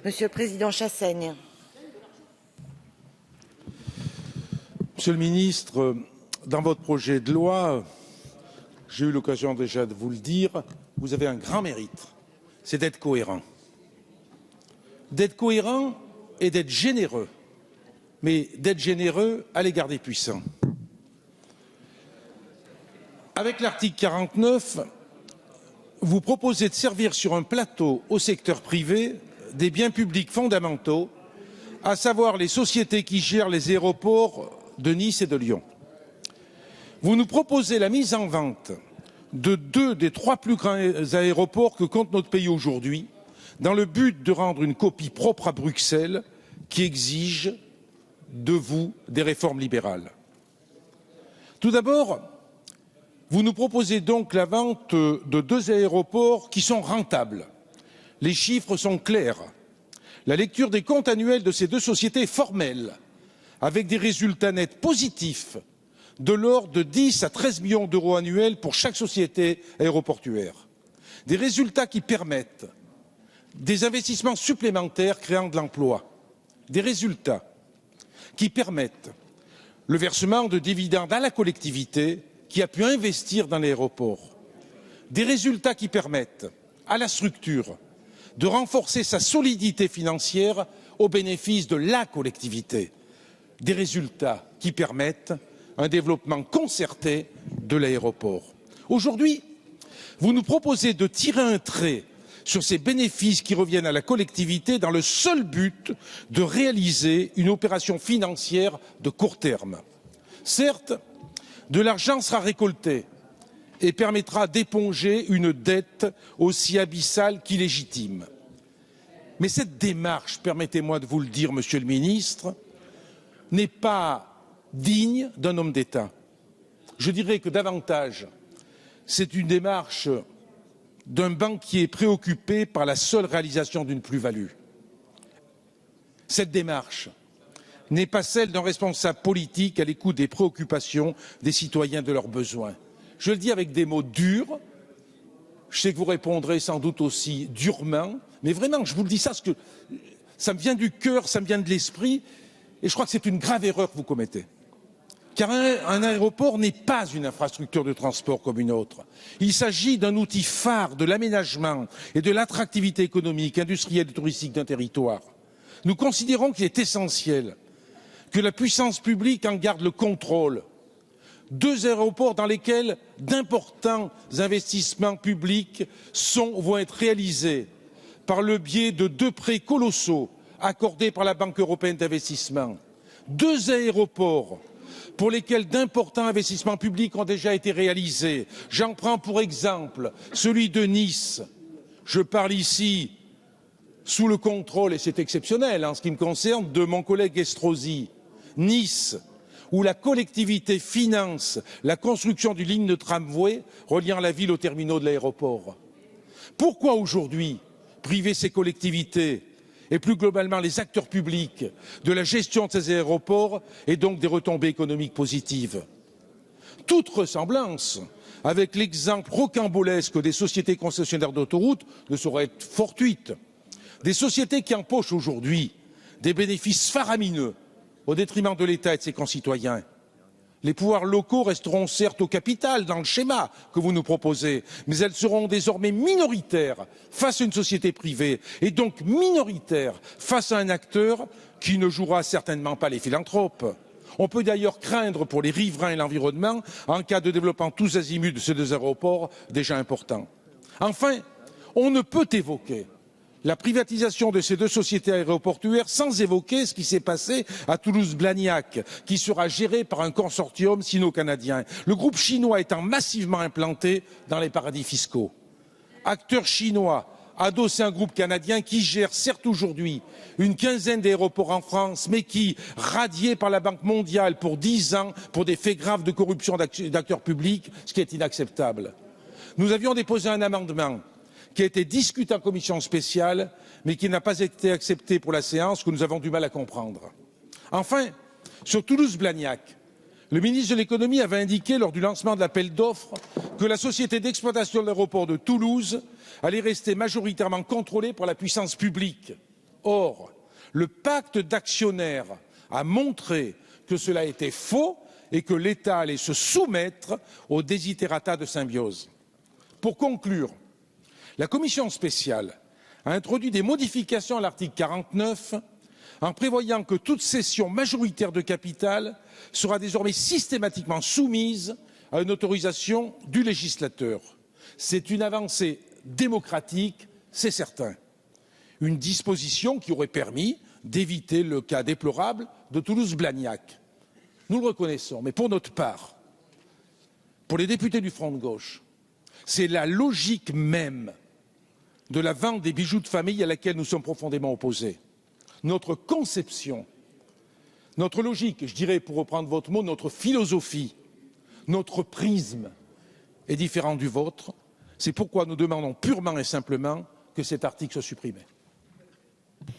Monsieur le Président Chassaigne. Monsieur le ministre, dans votre projet de loi, j'ai eu l'occasion déjà de vous le dire, vous avez un grand mérite, c'est d'être cohérent. D'être cohérent et d'être généreux, mais d'être généreux à l'égard des puissants. Avec l'article 49, vous proposez de servir sur un plateau au secteur privé des biens publics fondamentaux, à savoir les sociétés qui gèrent les aéroports de Nice et de Lyon. Vous nous proposez la mise en vente de 2 des 3 plus grands aéroports que compte notre pays aujourd'hui, dans le but de rendre une copie propre à Bruxelles qui exige de vous des réformes libérales. Tout d'abord, vous nous proposez donc la vente de 2 aéroports qui sont rentables. Les chiffres sont clairs. La lecture des comptes annuels de ces 2 sociétés est formelle, avec des résultats nets positifs de l'ordre de 10 à 13 millions d'euros annuels pour chaque société aéroportuaire. Des résultats qui permettent des investissements supplémentaires créant de l'emploi. Des résultats qui permettent le versement de dividendes à la collectivité qui a pu investir dans l'aéroport. Des résultats qui permettent à la structure de renforcer sa solidité financière au bénéfice de la collectivité. Des résultats qui permettent un développement concerté de l'aéroport. Aujourd'hui, vous nous proposez de tirer un trait sur ces bénéfices qui reviennent à la collectivité dans le seul but de réaliser une opération financière de court terme. Certes, de l'argent sera récolté et permettra d'éponger une dette aussi abyssale qu'illégitime. Mais cette démarche, permettez-moi de vous le dire, Monsieur le Ministre, n'est pas digne d'un homme d'État. Je dirais que davantage, c'est une démarche d'un banquier préoccupé par la seule réalisation d'une plus-value. Cette démarche n'est pas celle d'un responsable politique à l'écoute des préoccupations des citoyens, de leurs besoins. Je le dis avec des mots durs, je sais que vous répondrez sans doute aussi durement, mais vraiment, je vous le dis ça, parce que ça me vient du cœur, ça me vient de l'esprit, et je crois que c'est une grave erreur que vous commettez. Car un aéroport n'est pas une infrastructure de transport comme une autre. Il s'agit d'un outil phare de l'aménagement et de l'attractivité économique, industrielle et touristique d'un territoire. Nous considérons qu'il est essentiel que la puissance publique en garde le contrôle. 2 aéroports dans lesquels d'importants investissements publics vont être réalisés par le biais de 2 prêts colossaux accordés par la Banque européenne d'investissement. 2 aéroports pour lesquels d'importants investissements publics ont déjà été réalisés. J'en prends pour exemple celui de Nice. Je parle ici sous le contrôle, et c'est exceptionnel en ce qui me concerne, de mon collègue Estrosi. Nice, où la collectivité finance la construction d'une ligne de tramway reliant la ville aux terminaux de l'aéroport. Pourquoi aujourd'hui priver ces collectivités et plus globalement les acteurs publics de la gestion de ces aéroports et donc des retombées économiques positives? Toute ressemblance avec l'exemple rocambolesque des sociétés concessionnaires d'autoroutes ne saurait être fortuite. Des sociétés qui empochent aujourd'hui des bénéfices faramineux au détriment de l'État et de ses concitoyens. Les pouvoirs locaux resteront certes au capital dans le schéma que vous nous proposez, mais elles seront désormais minoritaires face à une société privée et donc minoritaires face à un acteur qui ne jouera certainement pas les philanthropes. On peut d'ailleurs craindre pour les riverains et l'environnement en cas de développement tous azimuts de ces 2 aéroports déjà importants. Enfin, on ne peut évoquer la privatisation de ces 2 sociétés aéroportuaires sans évoquer ce qui s'est passé à Toulouse-Blagnac, qui sera géré par un consortium sino-canadien, le groupe chinois étant massivement implanté dans les paradis fiscaux. Acteur chinois adossé à un groupe canadien qui gère certes aujourd'hui une quinzaine d'aéroports en France, mais qui, radié par la Banque mondiale pour 10 ans pour des faits graves de corruption d'acteurs publics, ce qui est inacceptable. Nous avions déposé un amendement qui a été discuté en commission spéciale, mais qui n'a pas été accepté pour la séance, que nous avons du mal à comprendre. Enfin, sur Toulouse-Blagnac, le ministre de l'économie avait indiqué lors du lancement de l'appel d'offres que la société d'exploitation de l'aéroport de Toulouse allait rester majoritairement contrôlée par la puissance publique. Or, le pacte d'actionnaires a montré que cela était faux et que l'État allait se soumettre au desiderata de Symbiose. Pour conclure, la commission spéciale a introduit des modifications à l'article 49 en prévoyant que toute cession majoritaire de capital sera désormais systématiquement soumise à une autorisation du législateur. C'est une avancée démocratique, c'est certain. Une disposition qui aurait permis d'éviter le cas déplorable de Toulouse-Blagnac. Nous le reconnaissons, mais pour notre part, pour les députés du Front de gauche, c'est la logique même de la vente des bijoux de famille à laquelle nous sommes profondément opposés. Notre conception, notre logique, je dirais pour reprendre votre mot, notre philosophie, notre prisme est différent du vôtre. C'est pourquoi nous demandons purement et simplement que cet article soit supprimé.